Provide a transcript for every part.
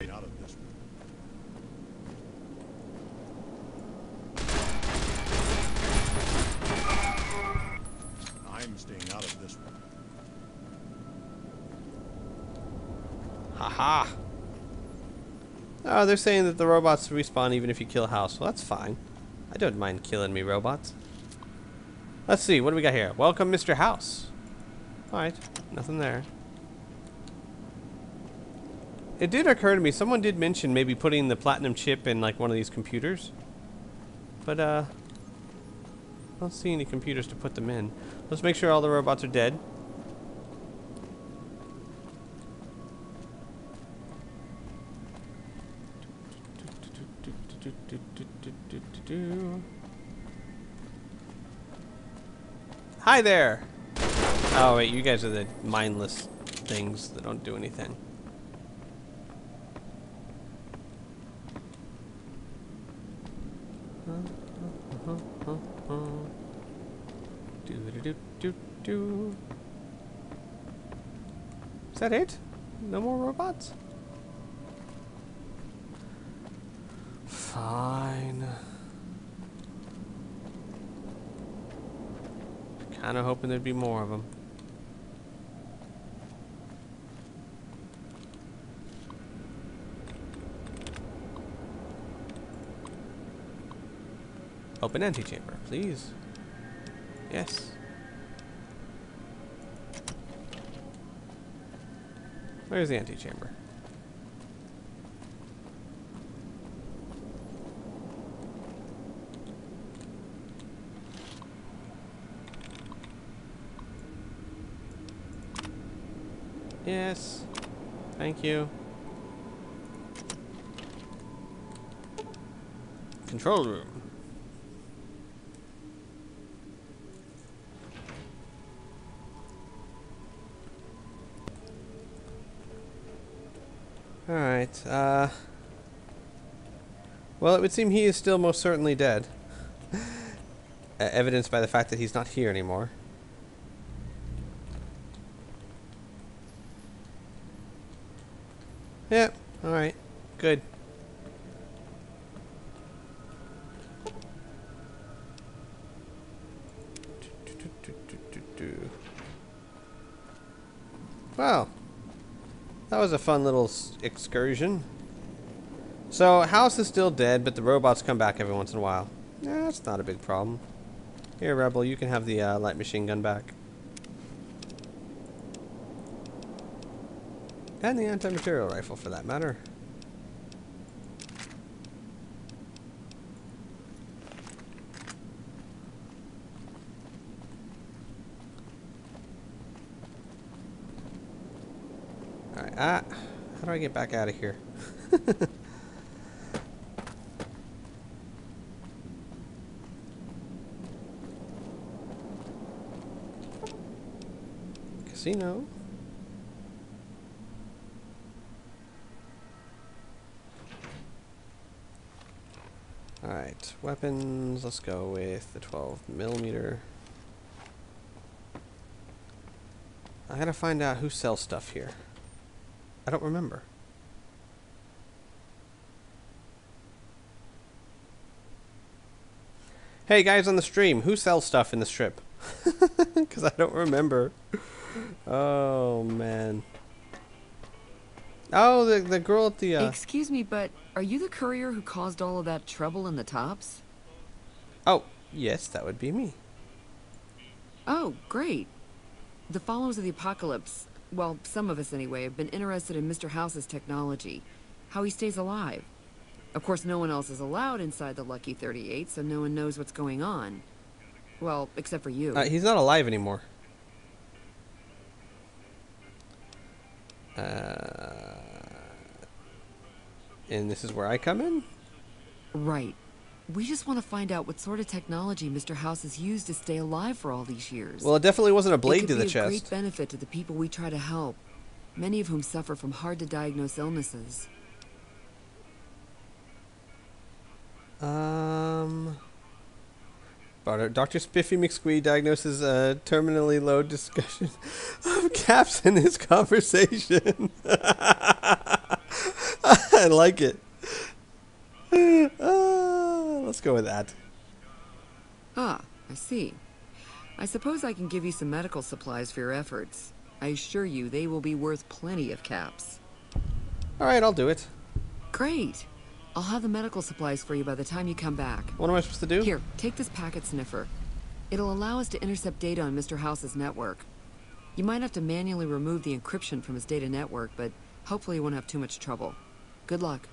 out of this one. I'm staying out of this one. Haha. Oh, they're saying that the robots respawn even if you kill a house. Well, that's fine. I don't mind killing me robots. Let's see, what do we got here? Welcome, Mr. House. Alright, nothing there. It did occur to me, someone did mention maybe putting the platinum chip in like one of these computers. But I don't see any computers to put them in. Let's make sure all the robots are dead. Hi there! Oh wait, you guys are the mindless things that don't do anything. Is that it? No more robots? Fine. Kinda hoping there'd be more of them. Open antechamber, please. Yes. Where's the antechamber? Yes. Thank you. Control room. Alright, well, it would seem he is still most certainly dead. Evidenced by the fact that he's not here anymore. Yep, alright, good. Well, that was a fun little excursion. So, house is still dead, but the robots come back every once in a while. Yeah, that's not a big problem. Here, Rebel, you can have the light machine gun back. And the anti-material rifle, for that matter. Alright, how do I get back out of here? Casino. Alright, weapons, let's go with the 12mm. I gotta find out who sells stuff here. I don't remember. Hey guys on the stream, who sells stuff in the strip? Because I don't remember. Oh man. Oh, the girl at the Excuse me, but are you the courier who caused all of that trouble in the tops? Oh, yes, that would be me. Oh, great. The followers of the apocalypse, well, some of us anyway, have been interested in Mr. House's technology, how he stays alive. Of course, no one else is allowed inside the Lucky 38, so no one knows what's going on. Well, except for you. He's not alive anymore. And this is where I come in? Right. We just want to find out what sort of technology Mr. House has used to stay alive for all these years. Well, it definitely wasn't a blade to the It could be of chest. great benefit to the people we try to help, many of whom suffer from hard-to-diagnose illnesses. Dr. Spiffy McSquee diagnoses a terminally low discussion of caps in his conversation. I like it. Let's go with that. Ah, I see. I suppose I can give you some medical supplies for your efforts. I assure you they will be worth plenty of caps. Alright, I'll do it. Great. I'll have the medical supplies for you by the time you come back. What am I supposed to do? Here, take this packet sniffer. It'll allow us to intercept data on Mr. House's network. You might have to manually remove the encryption from his data network, but hopefully you won't have too much trouble. Good luck.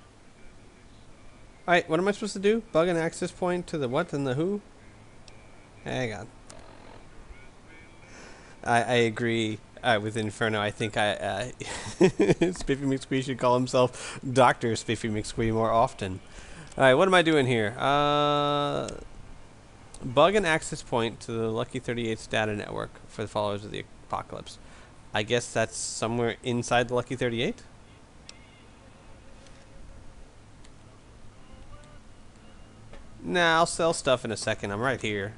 Alright, what am I supposed to do? Bug an access point to the what and the who? Hang on. I agree with Inferno. I think Spiffy McSquee should call himself Dr. Spiffy McSquee more often. Alright, what am I doing here? Bug an access point to the Lucky 38's data network for the followers of the apocalypse. I guess that's somewhere inside the Lucky 38? Nah, I'll sell stuff in a second. I'm right here.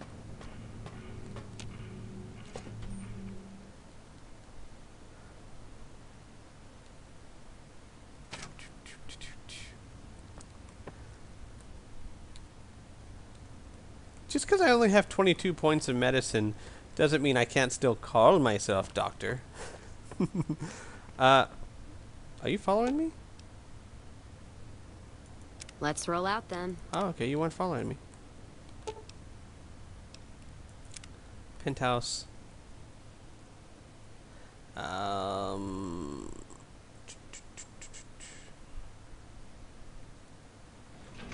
Just because I only have 22 points of medicine doesn't mean I can't still call myself doctor. Are you following me? Let's roll out then. Oh, okay, you weren't following me. Penthouse.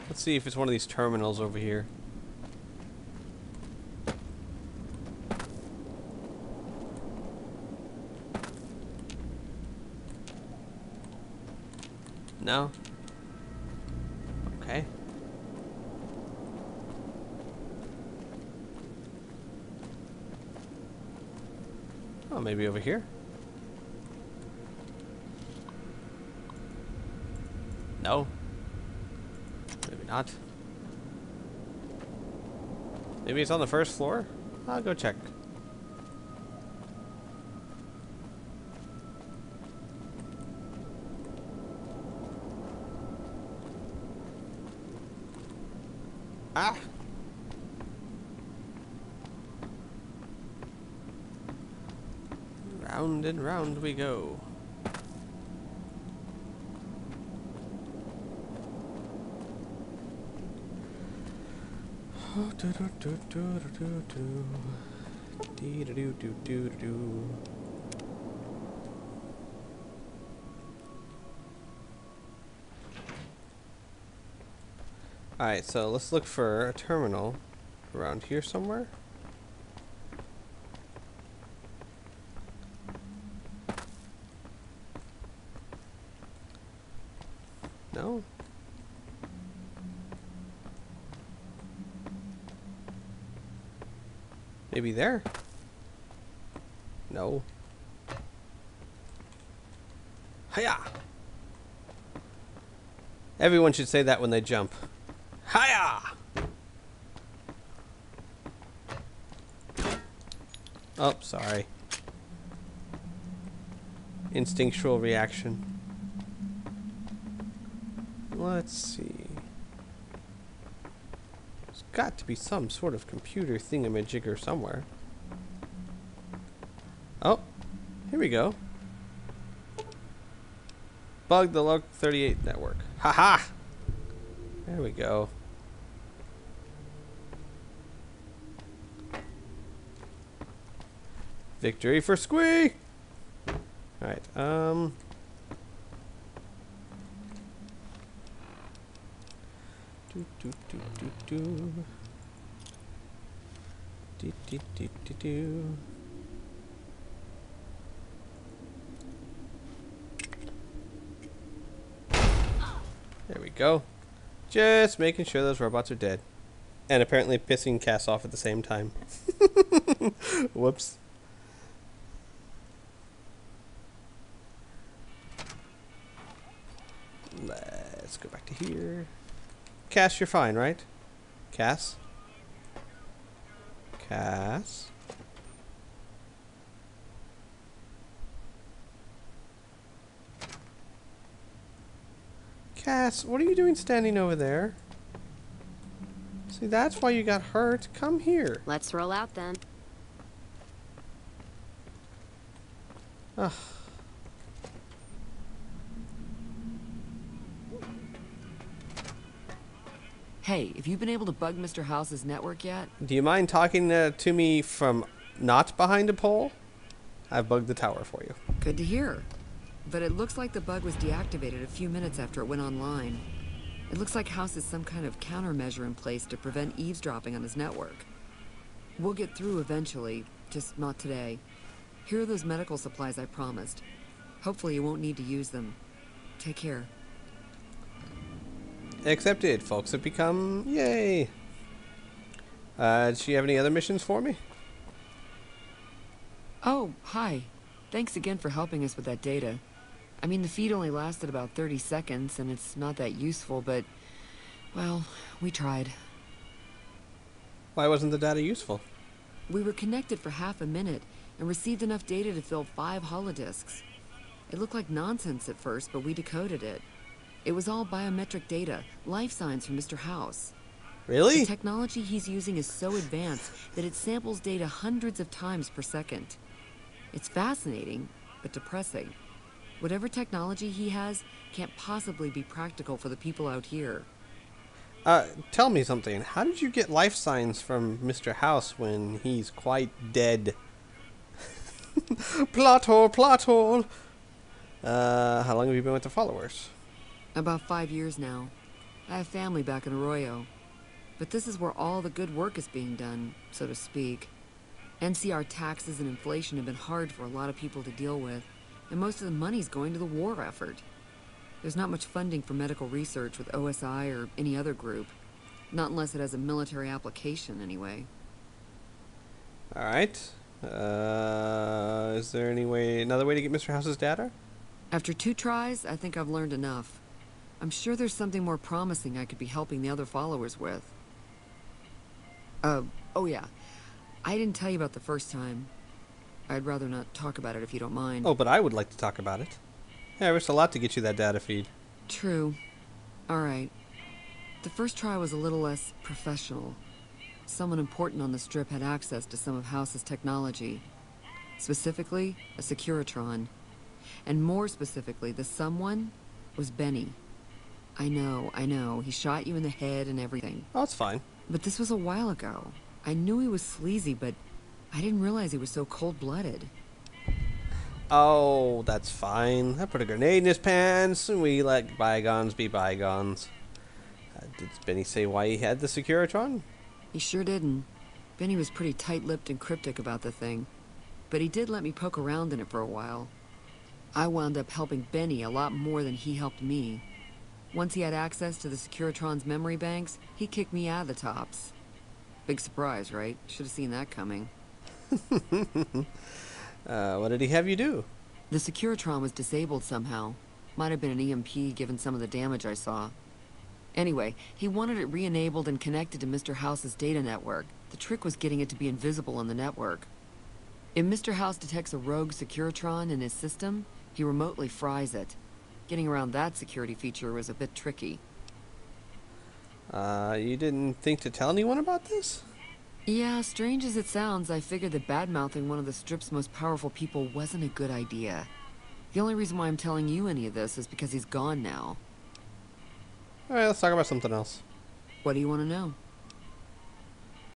Let's see if it's one of these terminals over here. No? Okay. Oh, maybe over here? No. Maybe not. Maybe it's on the first floor? I'll go check. Ah! Round and round we go. Alright, so let's look for a terminal around here somewhere. No? Maybe there? No. Hiya! Everyone should say that when they jump. Hiya! Oh, sorry. Instinctual reaction. Let's see. There's got to be some sort of computer thingamajigger somewhere. Oh, here we go. Bug the Lug 38 network. Haha! There we go. Victory for Squee! Alright, There we go. Just making sure those robots are dead. And apparently pissing Cass off at the same time. Whoops. Let's go back to here. Cass, you're fine, right? Cass? Cass? Cass, what are you doing standing over there? See, that's why you got hurt. Come here. Let's roll out then. Ugh. Hey, have you been able to bug Mr. House's network yet? Do you mind talking to me from not behind a pole? I've bugged the tower for you. Good to hear. But it looks like the bug was deactivated a few minutes after it went online. It looks like House has some kind of countermeasure in place to prevent eavesdropping on his network. We'll get through eventually, just not today. Here are those medical supplies I promised. Hopefully you won't need to use them. Take care. Accepted. Folks have become... Yay. Does she have any other missions for me? Oh, hi. Thanks again for helping us with that data. I mean, the feed only lasted about 30 seconds, and it's not that useful, but... well, we tried. Why wasn't the data useful? We were connected for half a minute, and received enough data to fill 5 holodisks. It looked like nonsense at first, but we decoded it. It was all biometric data, life signs from Mr. House. Really? The technology he's using is so advanced that it samples data hundreds of times per second. It's fascinating, but depressing. Whatever technology he has can't possibly be practical for the people out here. Tell me something. How did you get life signs from Mr. House when he's quite dead? Plot hole, plot hole! How long have you been with the followers? About 5 years now. I have family back in Arroyo. But this is where all the good work is being done, so to speak. NCR taxes and inflation have been hard for a lot of people to deal with, and most of the money's going to the war effort. There's not much funding for medical research with OSI or any other group. Not unless it has a military application, anyway. Alright. Is there another way to get Mr. House's data? After 2 tries, I think I've learned enough. I'm sure there's something more promising I could be helping the other followers with. Oh yeah. I didn't tell you about the first time. I'd rather not talk about it if you don't mind. Oh, but I would like to talk about it. Yeah, I risked a lot to get you that data feed. True. Alright. The first try was a little less professional. Someone important on the strip had access to some of House's technology. Specifically, a Securitron. And more specifically, the someone was Benny. I know. He shot you in the head and everything. Oh, it's fine. But this was a while ago. I knew he was sleazy, but I didn't realize he was so cold-blooded. Oh, that's fine. I put a grenade in his pants, and we let bygones be bygones. Did Benny say why he had the Securitron? He sure didn't. Benny was pretty tight-lipped and cryptic about the thing. But he did let me poke around in it for a while. I wound up helping Benny a lot more than he helped me. Once he had access to the Securitron's memory banks, he kicked me out of the tops. Big surprise, right? Should have seen that coming. What did he have you do? The Securitron was disabled somehow. Might have been an EMP given some of the damage I saw. Anyway, he wanted it re-enabled and connected to Mr. House's data network. The trick was getting it to be invisible on the network. If Mr. House detects a rogue Securitron in his system, he remotely fries it. Getting around that security feature was a bit tricky. You didn't think to tell anyone about this? Yeah, strange as it sounds, I figured that bad-mouthing one of the strip's most powerful people wasn't a good idea. The only reason why I'm telling you any of this is because he's gone now. Alright, let's talk about something else. What do you want to know?